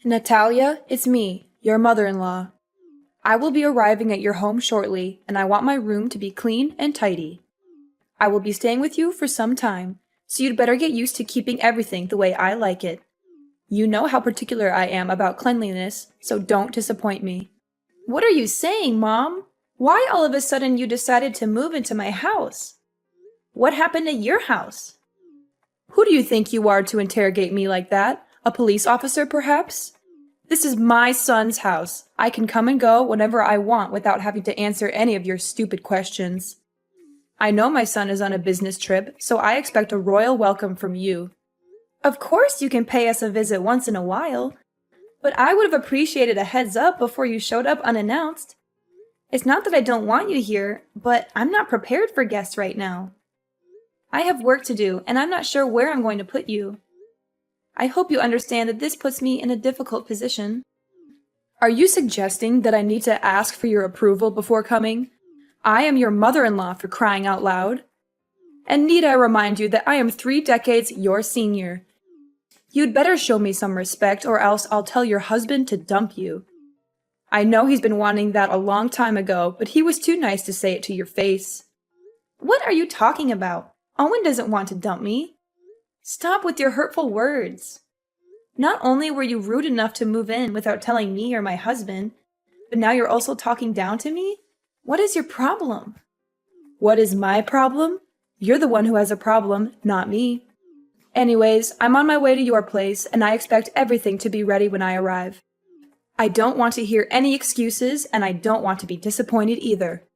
Natalia, it's me, your mother-in-law. I will be arriving at your home shortly, and I want my room to be clean and tidy. I will be staying with you for some time, so you'd better get used to keeping everything the way I like it. You know how particular I am about cleanliness, so don't disappoint me. What are you saying, Mom? Why all of a sudden you decided to move into my house? What happened at your house? Who do you think you are to interrogate me like that? A police officer, perhaps? This is my son's house. I can come and go whenever I want without having to answer any of your stupid questions. I know my son is on a business trip, so I expect a royal welcome from you. Of course you can pay us a visit once in a while, but I would have appreciated a heads up before you showed up unannounced. It's not that I don't want you here, but I'm not prepared for guests right now. I have work to do, and I'm not sure where I'm going to put you. I hope you understand that this puts me in a difficult position. Are you suggesting that I need to ask for your approval before coming? I am your mother-in-law, for crying out loud. And need I remind you that I am 3 decades your senior? You'd better show me some respect, or else I'll tell your husband to dump you. I know he's been wanting that a long time ago, but he was too nice to say it to your face. What are you talking about? Owen doesn't want to dump me. Stop with your hurtful words. Not only were you rude enough to move in without telling me or my husband, but now you're also talking down to me? What is your problem? What is my problem? You're the one who has a problem, not me. Anyways, I'm on my way to your place, and I expect everything to be ready when I arrive. I don't want to hear any excuses, and I don't want to be disappointed either.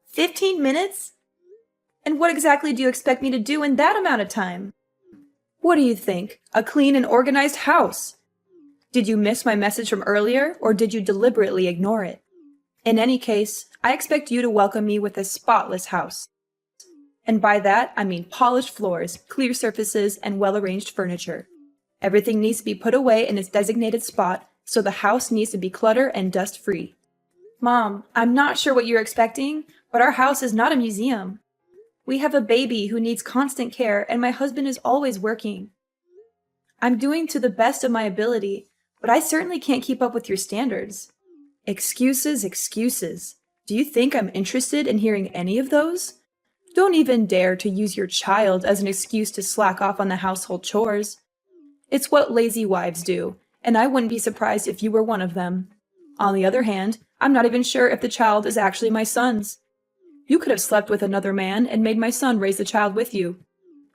15 minutes? And what exactly do you expect me to do in that amount of time? What do you think? A clean and organized house? Did you miss my message from earlier, or did you deliberately ignore it? In any case, I expect you to welcome me with a spotless house. And by that, I mean polished floors, clear surfaces, and well-arranged furniture. Everything needs to be put away in its designated spot, so the house needs to be clutter and dust-free. Mom, I'm not sure what you're expecting, but our house is not a museum. We have a baby who needs constant care, and my husband is always working. I'm doing to the best of my ability, but I certainly can't keep up with your standards. Excuses, excuses. Do you think I'm interested in hearing any of those? Don't even dare to use your child as an excuse to slack off on the household chores. It's what lazy wives do, and I wouldn't be surprised if you were one of them. On the other hand, I'm not even sure if the child is actually my son's. You could have slept with another man and made my son raise the child with you.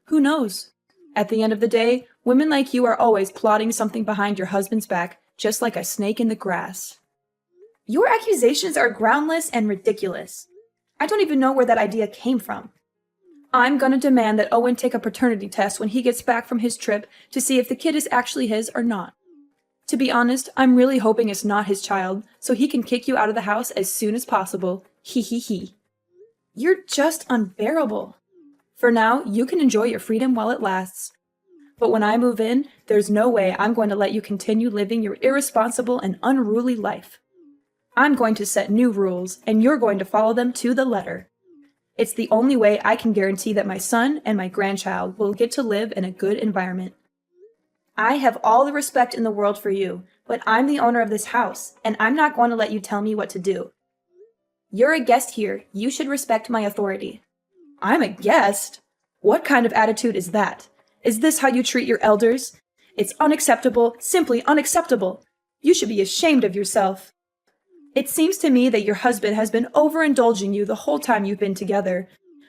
Who knows? At the end of the day, women like you are always plotting something behind your husband's back, just like a snake in the grass. Your accusations are groundless and ridiculous. I don't even know where that idea came from. I'm gonna demand that Owen take a paternity test when he gets back from his trip to see if the kid is actually his or not. To be honest, I'm really hoping it's not his child, so he can kick you out of the house as soon as possible. Hee hee hee. You're just unbearable. For now, you can enjoy your freedom while it lasts. But when I move in, there's no way I'm going to let you continue living your irresponsible and unruly life. I'm going to set new rules, and you're going to follow them to the letter. It's the only way I can guarantee that my son and my grandchild will get to live in a good environment. I have all the respect in the world for you, but I'm the owner of this house, and I'm not going to let you tell me what to do. You're a guest here. You should respect my authority. I'm a guest? What kind of attitude is that? Is this how you treat your elders? It's unacceptable, simply unacceptable. You should be ashamed of yourself. It seems to me that your husband has been overindulging you the whole time you've been together,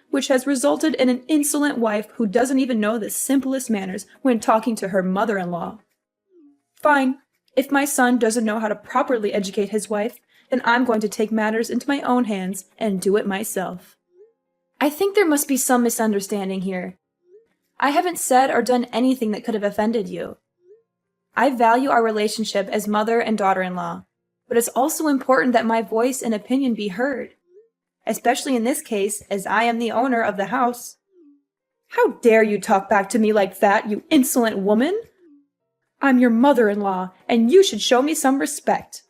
which has resulted in an insolent wife who doesn't even know the simplest manners when talking to her mother-in-law. Fine. If my son doesn't know how to properly educate his wife, then I'm going to take matters into my own hands and do it myself. I think there must be some misunderstanding here. I haven't said or done anything that could have offended you. I value our relationship as mother and daughter-in-law, but it's also important that my voice and opinion be heard, especially in this case, as I am the owner of the house. How dare you talk back to me like that, you insolent woman? I'm your mother-in-law, and you should show me some respect.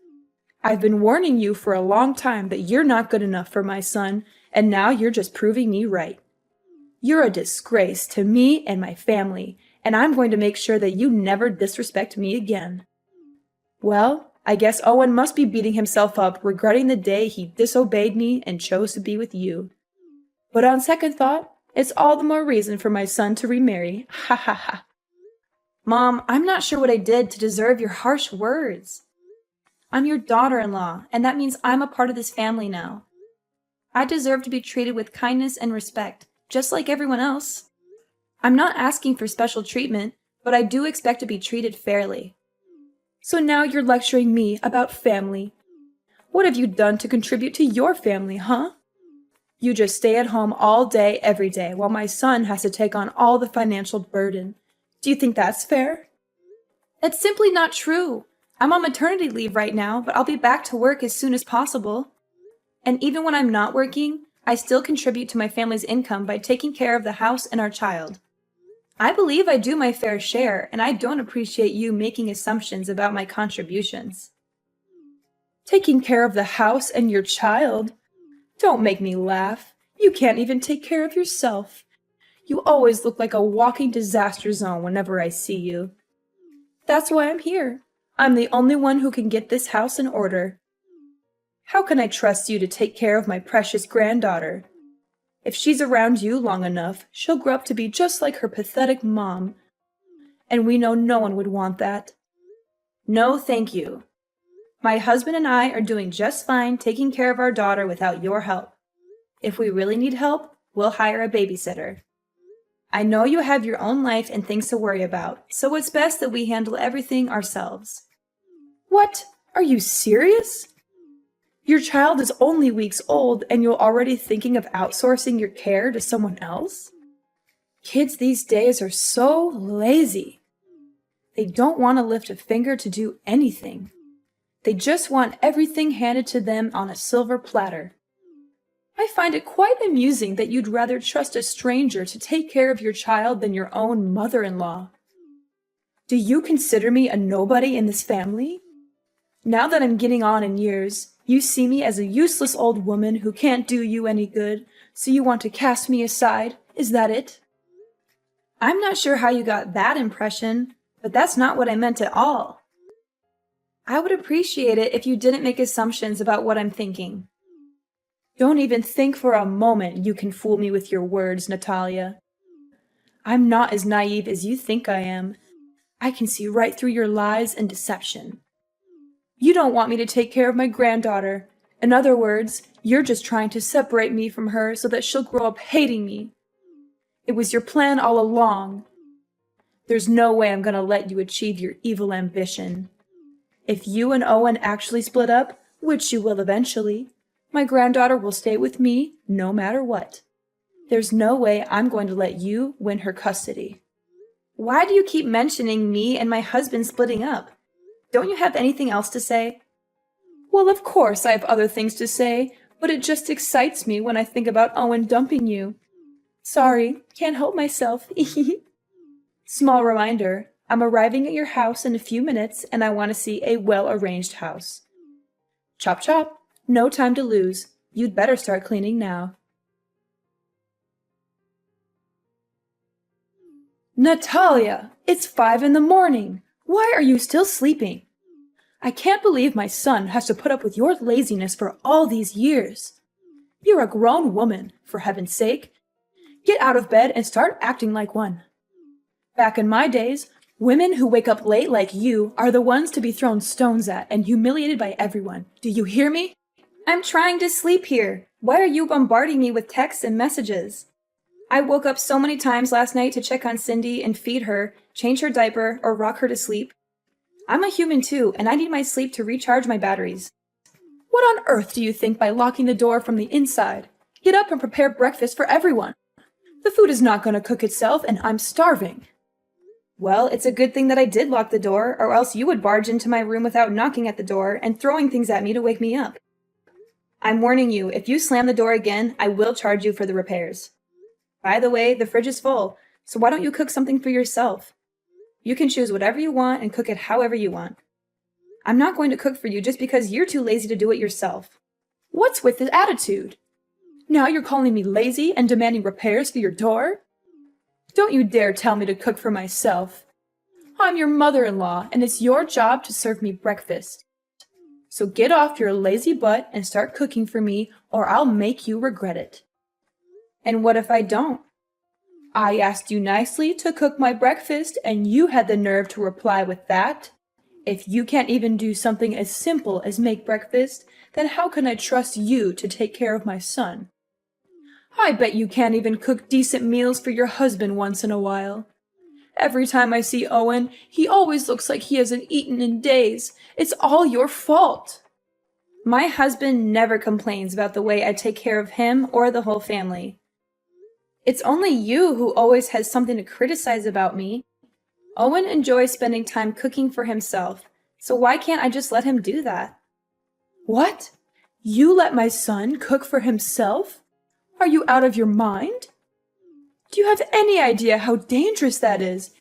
I've been warning you for a long time that you're not good enough for my son, and now you're just proving me right. You're a disgrace to me and my family, and I'm going to make sure that you never disrespect me again. Well, I guess Owen must be beating himself up, regretting the day he disobeyed me and chose to be with you. But on second thought, it's all the more reason for my son to remarry. Ha ha ha. Mom, I'm not sure what I did to deserve your harsh words. I'm your daughter-in-law, and that means I'm a part of this family now. I deserve to be treated with kindness and respect, just like everyone else. I'm not asking for special treatment, but I do expect to be treated fairly. So now you're lecturing me about family. What have you done to contribute to your family, huh? You just stay at home all day, every day, while my son has to take on all the financial burden. Do you think that's fair? That's simply not true. I'm on maternity leave right now, but I'll be back to work as soon as possible. And even when I'm not working, I still contribute to my family's income by taking care of the house and our child. I believe I do my fair share, and I don't appreciate you making assumptions about my contributions. Taking care of the house and your child? Don't make me laugh. You can't even take care of yourself. You always look like a walking disaster zone whenever I see you. That's why I'm here. I'm the only one who can get this house in order. How can I trust you to take care of my precious granddaughter? If she's around you long enough, she'll grow up to be just like her pathetic mom. And we know no one would want that. No, thank you. My husband and I are doing just fine taking care of our daughter without your help. If we really need help, we'll hire a babysitter. I know you have your own life and things to worry about, so it's best that we handle everything ourselves. What? Are you serious? Your child is only weeks old and you're already thinking of outsourcing your care to someone else? Kids these days are so lazy. They don't want to lift a finger to do anything. They just want everything handed to them on a silver platter. I find it quite amusing that you'd rather trust a stranger to take care of your child than your own mother-in-law. Do you consider me a nobody in this family? Now that I'm getting on in years, you see me as a useless old woman who can't do you any good, so you want to cast me aside. Is that it? I'm not sure how you got that impression, but that's not what I meant at all. I would appreciate it if you didn't make assumptions about what I'm thinking. Don't even think for a moment you can fool me with your words, Natalia. I'm not as naive as you think I am. I can see right through your lies and deception. You don't want me to take care of my granddaughter. In other words, you're just trying to separate me from her so that she'll grow up hating me. It was your plan all along. There's no way I'm going to let you achieve your evil ambition. If you and Owen actually split up, which you will eventually, my granddaughter will stay with me no matter what. There's no way I'm going to let you win her custody. Why do you keep mentioning me and my husband splitting up? Don't you have anything else to say? Well, of course I have other things to say, but it just excites me when I think about Owen dumping you. Sorry, can't help myself. Small reminder, I'm arriving at your house in a few minutes and I want to see a well-arranged house. Chop chop, no time to lose. You'd better start cleaning now. Natalia, it's 5 a.m. Why are you still sleeping? I can't believe my son has to put up with your laziness for all these years. You're a grown woman, for heaven's sake. Get out of bed and start acting like one. Back in my days, women who wake up late like you are the ones to be thrown stones at and humiliated by everyone. Do you hear me? I'm trying to sleep here. Why are you bombarding me with texts and messages? I woke up so many times last night to check on Cindy and feed her, change her diaper, or rock her to sleep. I'm a human too, and I need my sleep to recharge my batteries. What on earth do you think by locking the door from the inside? Get up and prepare breakfast for everyone. The food is not going to cook itself, and I'm starving. Well, it's a good thing that I did lock the door, or else you would barge into my room without knocking at the door and throwing things at me to wake me up. I'm warning you, if you slam the door again, I will charge you for the repairs. By the way, the fridge is full, so why don't you cook something for yourself? You can choose whatever you want and cook it however you want. I'm not going to cook for you just because you're too lazy to do it yourself. What's with this attitude? Now you're calling me lazy and demanding repairs for your door? Don't you dare tell me to cook for myself. I'm your mother-in-law, and it's your job to serve me breakfast. So get off your lazy butt and start cooking for me, or I'll make you regret it. And what if I don't? I asked you nicely to cook my breakfast, and you had the nerve to reply with that? If you can't even do something as simple as make breakfast, then how can I trust you to take care of my son? I bet you can't even cook decent meals for your husband once in a while. Every time I see Owen, he always looks like he hasn't eaten in days. It's all your fault. My husband never complains about the way I take care of him or the whole family. It's only you who always has something to criticize about me. Owen enjoys spending time cooking for himself, so why can't I just let him do that? What? You let my son cook for himself? Are you out of your mind? Do you have any idea how dangerous that is?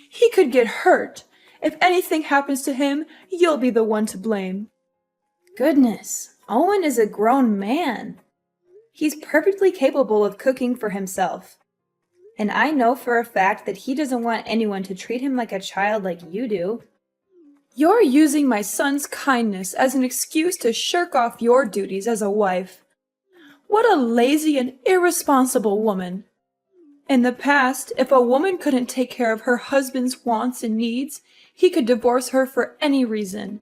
He could get hurt. If anything happens to him, you'll be the one to blame. Goodness, Owen is a grown man. He's perfectly capable of cooking for himself. And I know for a fact that he doesn't want anyone to treat him like a child like you do. You're using my son's kindness as an excuse to shirk off your duties as a wife. What a lazy and irresponsible woman. In the past, if a woman couldn't take care of her husband's wants and needs, he could divorce her for any reason.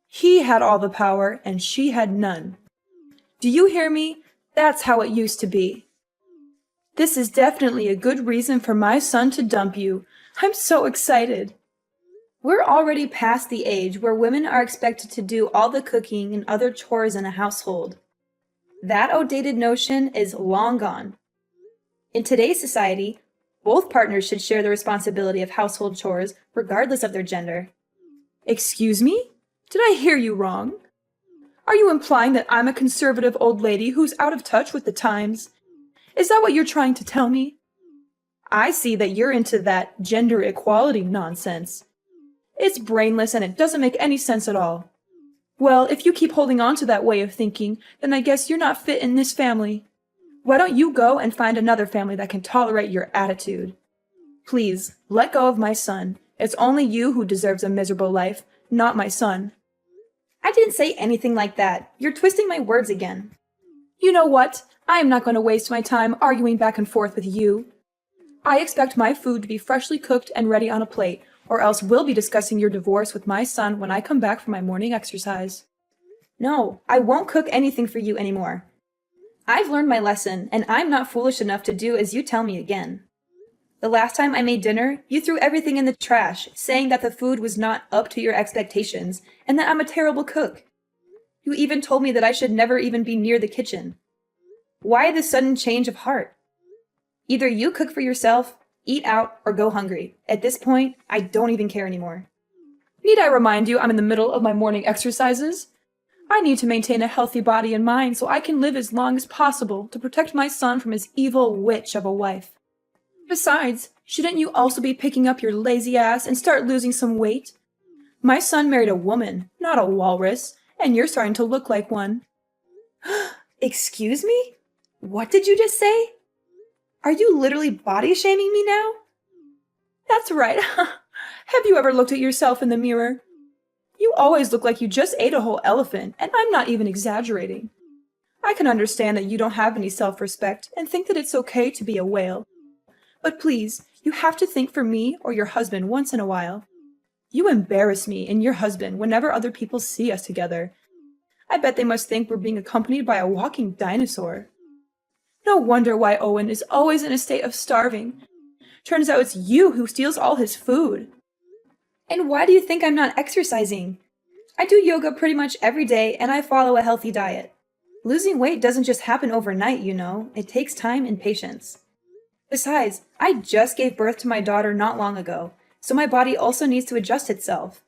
He had all the power, and she had none. Do you hear me? That's how it used to be. This is definitely a good reason for my son to dump you. I'm so excited. We're already past the age where women are expected to do all the cooking and other chores in a household. That outdated notion is long gone. In today's society, both partners should share the responsibility of household chores regardless of their gender. Excuse me? Did I hear you wrong? Are you implying that I'm a conservative old lady who's out of touch with the times? Is that what you're trying to tell me? I see that you're into that gender equality nonsense. It's brainless and it doesn't make any sense at all. Well, if you keep holding on to that way of thinking, then I guess you're not fit in this family. Why don't you go and find another family that can tolerate your attitude? Please, let go of my son. It's only you who deserves a miserable life, not my son. I didn't say anything like that. You're twisting my words again. You know what? I am not going to waste my time arguing back and forth with you. I expect my food to be freshly cooked and ready on a plate, or else we'll be discussing your divorce with my son when I come back from my morning exercise. No, I won't cook anything for you anymore. I've learned my lesson, and I'm not foolish enough to do as you tell me again. The last time I made dinner, you threw everything in the trash, saying that the food was not up to your expectations, and that I'm a terrible cook. You even told me that I should never even be near the kitchen. Why this sudden change of heart? Either you cook for yourself, eat out, or go hungry. At this point, I don't even care anymore. Need I remind you I'm in the middle of my morning exercises? I need to maintain a healthy body and mind so I can live as long as possible to protect my son from his evil witch of a wife. Besides, shouldn't you also be picking up your lazy ass and start losing some weight? My son married a woman, not a walrus, and you're starting to look like one. Excuse me? What did you just say? Are you literally body shaming me now? That's right. Have you ever looked at yourself in the mirror? You always look like you just ate a whole elephant, and I'm not even exaggerating. I can understand that you don't have any self-respect and think that it's okay to be a whale. But please, you have to think for me or your husband once in a while. You embarrass me and your husband whenever other people see us together. I bet they must think we're being accompanied by a walking dinosaur. No wonder why Owen is always in a state of starving. Turns out it's you who steals all his food. And why do you think I'm not exercising? I do yoga pretty much every day and I follow a healthy diet. Losing weight doesn't just happen overnight, you know. It takes time and patience. Besides, I just gave birth to my daughter not long ago, so my body also needs to adjust itself.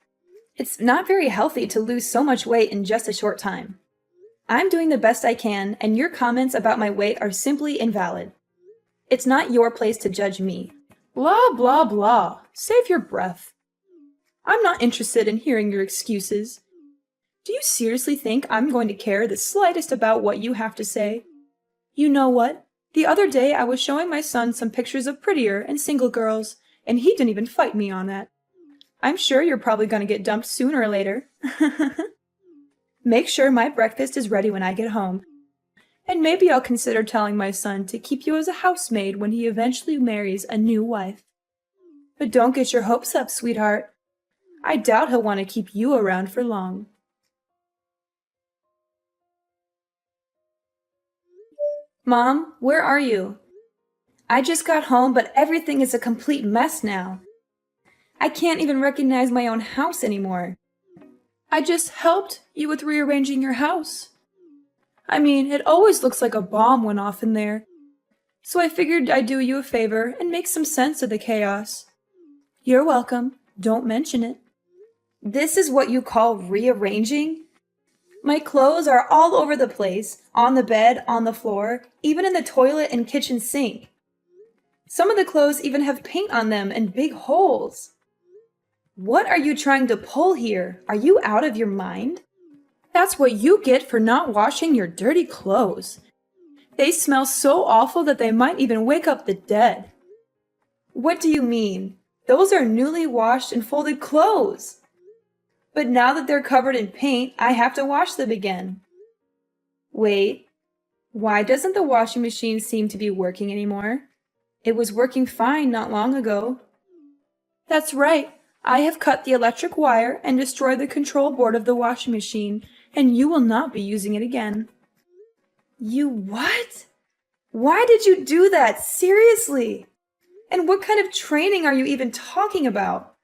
It's not very healthy to lose so much weight in just a short time. I'm doing the best I can, and your comments about my weight are simply invalid. It's not your place to judge me. Blah, blah, blah. Save your breath. I'm not interested in hearing your excuses. Do you seriously think I'm going to care the slightest about what you have to say? You know what? The other day I was showing my son some pictures of prettier and single girls, and he didn't even fight me on that. I'm sure you're probably going to get dumped sooner or later. Make sure my breakfast is ready when I get home. And maybe I'll consider telling my son to keep you as a housemaid when he eventually marries a new wife. But don't get your hopes up, sweetheart. I doubt he'll want to keep you around for long. Mom, where are you? I just got home, but everything is a complete mess now. I can't even recognize my own house anymore. I just helped you with rearranging your house. I mean, it always looks like a bomb went off in there. So I figured I'd do you a favor and make some sense of the chaos. You're welcome. Don't mention it. This is what you call rearranging? My clothes are all over the place, on the bed, on the floor, even in the toilet and kitchen sink. Some of the clothes even have paint on them and big holes. What are you trying to pull here? Are you out of your mind? That's what you get for not washing your dirty clothes. They smell so awful that they might even wake up the dead. What do you mean? Those are newly washed and folded clothes. But now that they're covered in paint, I have to wash them again. Wait, why doesn't the washing machine seem to be working anymore? It was working fine not long ago. That's right. I have cut the electric wire and destroyed the control board of the washing machine, and you will not be using it again. You what? Why did you do that? Seriously? And what kind of training are you even talking about?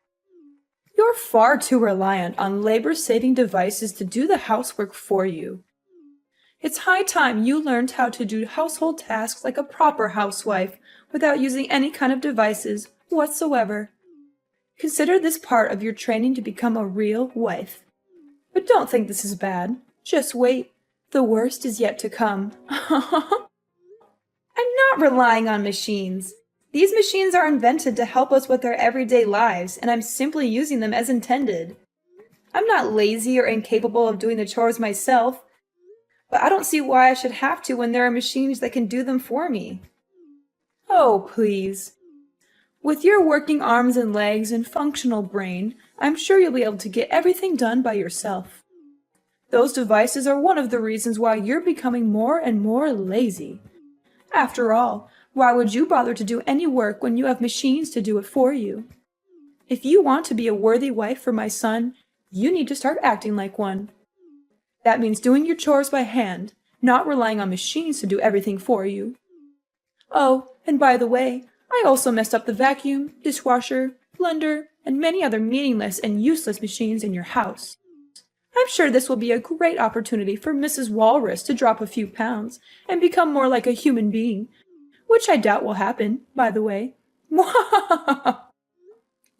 You're far too reliant on labor-saving devices to do the housework for you. It's high time you learned how to do household tasks like a proper housewife without using any kind of devices whatsoever. Consider this part of your training to become a real wife. But don't think this is bad. Just wait. The worst is yet to come. I'm not relying on machines. These machines are invented to help us with our everyday lives, and I'm simply using them as intended. I'm not lazy or incapable of doing the chores myself, but I don't see why I should have to when there are machines that can do them for me. Oh, please. With your working arms and legs and functional brain, I'm sure you'll be able to get everything done by yourself. Those devices are one of the reasons why you're becoming more and more lazy. After all, why would you bother to do any work when you have machines to do it for you? If you want to be a worthy wife for my son, you need to start acting like one. That means doing your chores by hand, not relying on machines to do everything for you. Oh, and by the way, I also messed up the vacuum, dishwasher, blender, and many other meaningless and useless machines in your house. I'm sure this will be a great opportunity for Mrs. Walrus to drop a few pounds and become more like a human being, which I doubt will happen, by the way.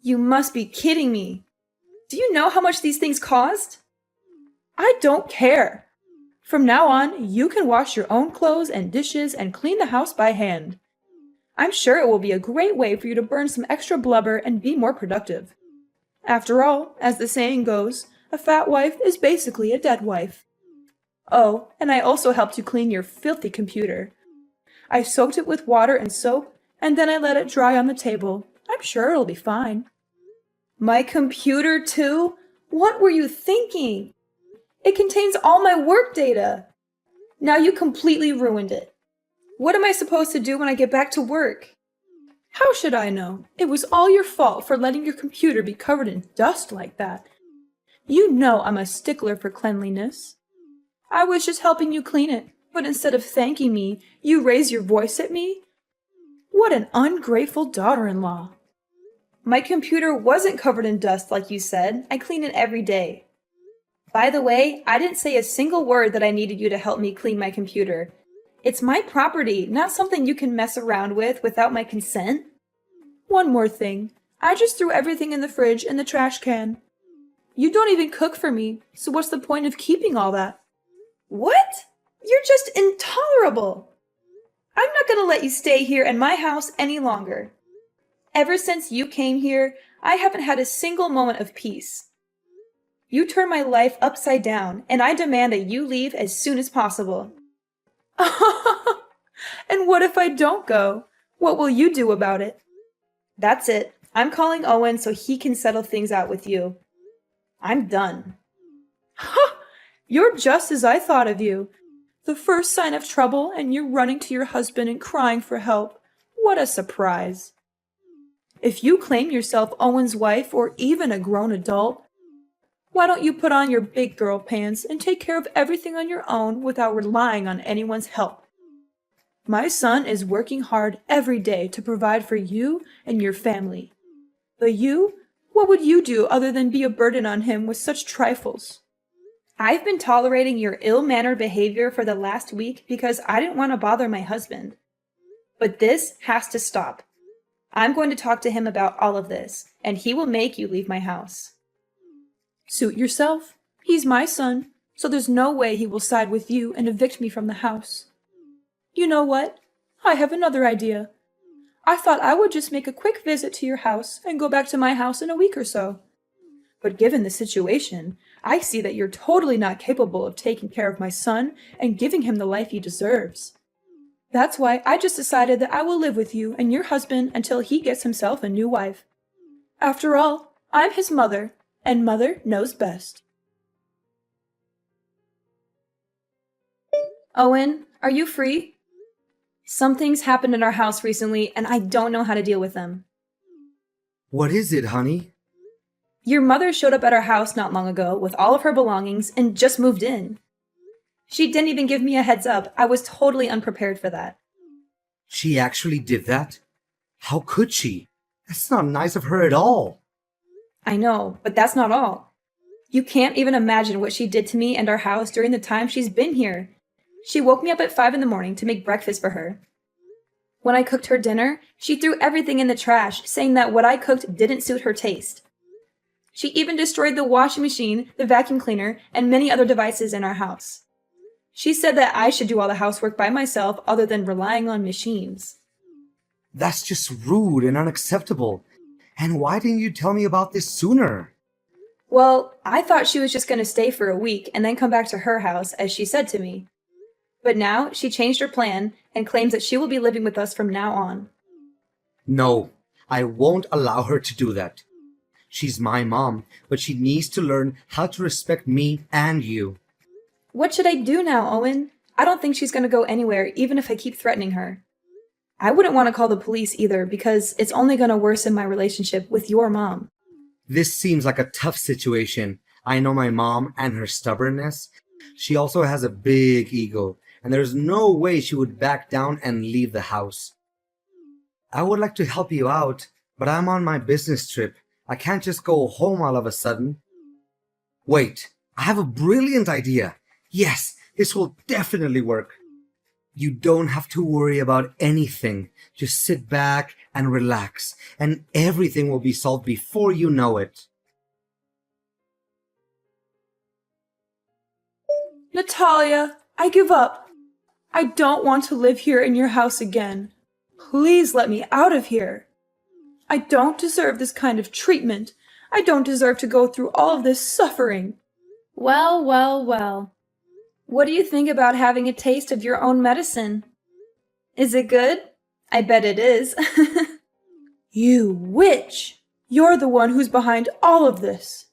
You must be kidding me. Do you know how much these things cost? I don't care. From now on, you can wash your own clothes and dishes and clean the house by hand. I'm sure it will be a great way for you to burn some extra blubber and be more productive. After all, as the saying goes, a fat wife is basically a dead wife. Oh, and I also helped you clean your filthy computer. I soaked it with water and soap, and then I let it dry on the table. I'm sure it'll be fine. My computer, too? What were you thinking? It contains all my work data. Now you completely ruined it. What am I supposed to do when I get back to work? How should I know? It was all your fault for letting your computer be covered in dust like that. You know I'm a stickler for cleanliness. I was just helping you clean it, but instead of thanking me, you raise your voice at me? What an ungrateful daughter-in-law. My computer wasn't covered in dust like you said. I clean it every day. By the way, I didn't say a single word that I needed you to help me clean my computer. It's my property, not something you can mess around with without my consent. One more thing. I just threw everything in the fridge and the trash can. You don't even cook for me, so what's the point of keeping all that? What? You're just intolerable. I'm not going to let you stay here in my house any longer. Ever since you came here, I haven't had a single moment of peace. You turned my life upside down, and I demand that you leave as soon as possible. And what if I don't go? What will you do about it? That's it. I'm calling Owen so he can settle things out with you. I'm done. Ha! You're just as I thought of you. The first sign of trouble, and you're running to your husband and crying for help. What a surprise. If you claim yourself Owen's wife or even a grown adult, why don't you put on your big girl pants and take care of everything on your own without relying on anyone's help? My son is working hard every day to provide for you and your family. But you, what would you do other than be a burden on him with such trifles? I've been tolerating your ill-mannered behavior for the last week because I didn't want to bother my husband. But this has to stop. I'm going to talk to him about all of this, and he will make you leave my house. Suit yourself. He's my son, so there's no way he will side with you and evict me from the house. You know what? I have another idea. I thought I would just make a quick visit to your house and go back to my house in a week or so. But given the situation, I see that you're totally not capable of taking care of my son and giving him the life he deserves. That's why I just decided that I will live with you and your husband until he gets himself a new wife. After all, I'm his mother, and mother knows best. Owen, are you free? Something's happened in our house recently, and I don't know how to deal with them. What is it, honey? Your mother showed up at our house not long ago with all of her belongings and just moved in. She didn't even give me a heads up. I was totally unprepared for that. She actually did that? How could she? That's not nice of her at all. I know, but that's not all. You can't even imagine what she did to me and our house during the time she's been here. She woke me up at 5 a.m. to make breakfast for her. When I cooked her dinner, she threw everything in the trash, saying that what I cooked didn't suit her taste. She even destroyed the washing machine, the vacuum cleaner, and many other devices in our house. She said that I should do all the housework by myself other than relying on machines. That's just rude and unacceptable. And why didn't you tell me about this sooner? Well, I thought she was just going to stay for a week and then come back to her house, as she said to me. But now she changed her plan and claims that she will be living with us from now on. No, I won't allow her to do that. She's my mom, but she needs to learn how to respect me and you. What should I do now, Owen? I don't think she's going to go anywhere, even if I keep threatening her. I wouldn't want to call the police either, because it's only going to worsen my relationship with your mom. This seems like a tough situation. I know my mom and her stubbornness. She also has a big ego, and there's no way she would back down and leave the house. I would like to help you out, but I'm on my business trip. I can't just go home all of a sudden. Wait, I have a brilliant idea. Yes, this will definitely work. You don't have to worry about anything. Just sit back and relax, and everything will be solved before you know it. Natalia, I give up. I don't want to live here in your house again. Please let me out of here. I don't deserve this kind of treatment. I don't deserve to go through all of this suffering. Well, well, well. What do you think about having a taste of your own medicine? Is it good? I bet it is. You witch! You're the one who's behind all of this.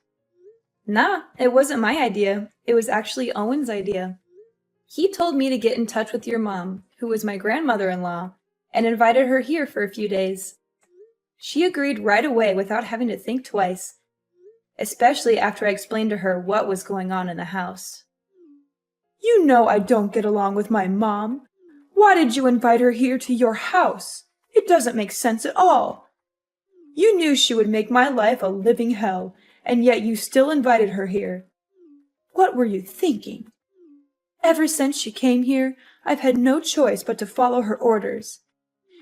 Nah, it wasn't my idea. It was actually Owen's idea. He told me to get in touch with your mom, who was my grandmother-in-law, and invited her here for a few days. She agreed right away without having to think twice, especially after I explained to her what was going on in the house. You know I don't get along with my mom. Why did you invite her here to your house? It doesn't make sense at all. You knew she would make my life a living hell, and yet you still invited her here. What were you thinking? Ever since she came here, I've had no choice but to follow her orders.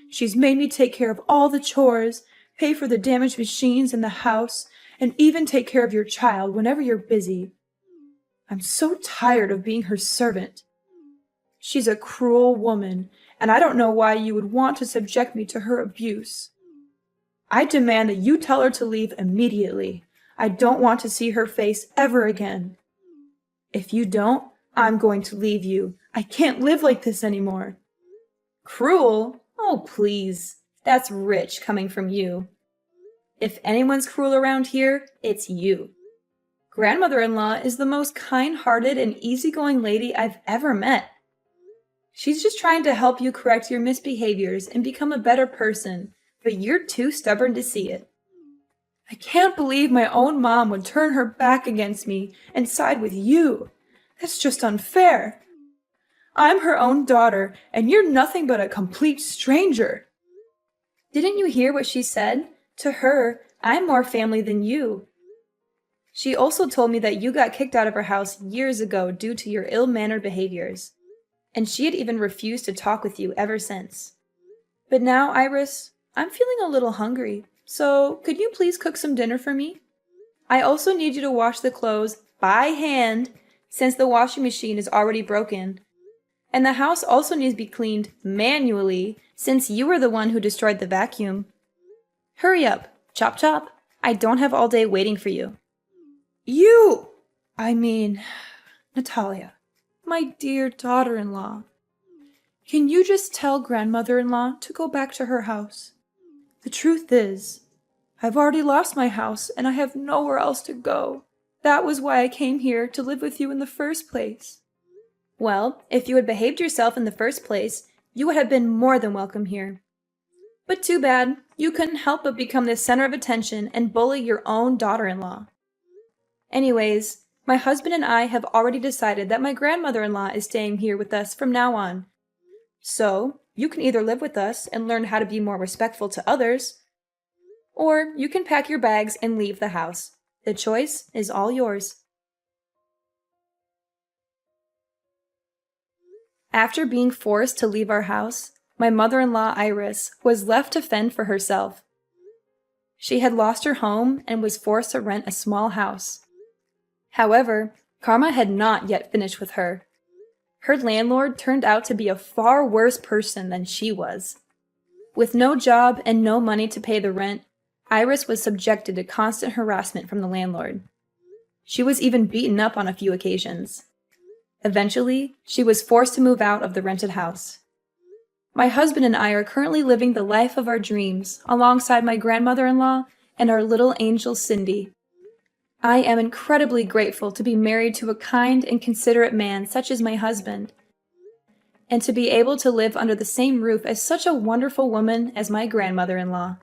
She's made me take care of all the chores, pay for the damaged machines in the house, and even take care of your child whenever you're busy. I'm so tired of being her servant. She's a cruel woman, and I don't know why you would want to subject me to her abuse. I demand that you tell her to leave immediately. I don't want to see her face ever again. If you don't, I'm going to leave you. I can't live like this anymore. Cruel? Oh, please. That's rich coming from you. If anyone's cruel around here, it's you. Grandmother-in-law is the most kind-hearted and easygoing lady I've ever met. She's just trying to help you correct your misbehaviors and become a better person, but you're too stubborn to see it. I can't believe my own mom would turn her back against me and side with you. That's just unfair. I'm her own daughter, and you're nothing but a complete stranger. Didn't you hear what she said? To her, I'm more family than you. She also told me that you got kicked out of her house years ago due to your ill-mannered behaviors, and she had even refused to talk with you ever since. But now, Iris, I'm feeling a little hungry, so could you please cook some dinner for me? I also need you to wash the clothes by hand since the washing machine is already broken. And the house also needs to be cleaned manually since you were the one who destroyed the vacuum. Hurry up, chop chop. I don't have all day waiting for you. Natalia, my dear daughter-in-law. Can you just tell grandmother-in-law to go back to her house? The truth is, I've already lost my house and I have nowhere else to go. That was why I came here to live with you in the first place. Well, if you had behaved yourself in the first place, you would have been more than welcome here. But too bad, you couldn't help but become the center of attention and bully your own daughter-in-law. Anyways, my husband and I have already decided that my grandmother-in-law is staying here with us from now on. So, you can either live with us and learn how to be more respectful to others, or you can pack your bags and leave the house. The choice is all yours. After being forced to leave our house, my mother-in-law Iris was left to fend for herself. She had lost her home and was forced to rent a small house. However, karma had not yet finished with her. Her landlord turned out to be a far worse person than she was. With no job and no money to pay the rent, Iris was subjected to constant harassment from the landlord. She was even beaten up on a few occasions. Eventually, she was forced to move out of the rented house. My husband and I are currently living the life of our dreams alongside my grandmother-in-law and our little angel Cindy. I am incredibly grateful to be married to a kind and considerate man such as my husband, and to be able to live under the same roof as such a wonderful woman as my grandmother-in-law.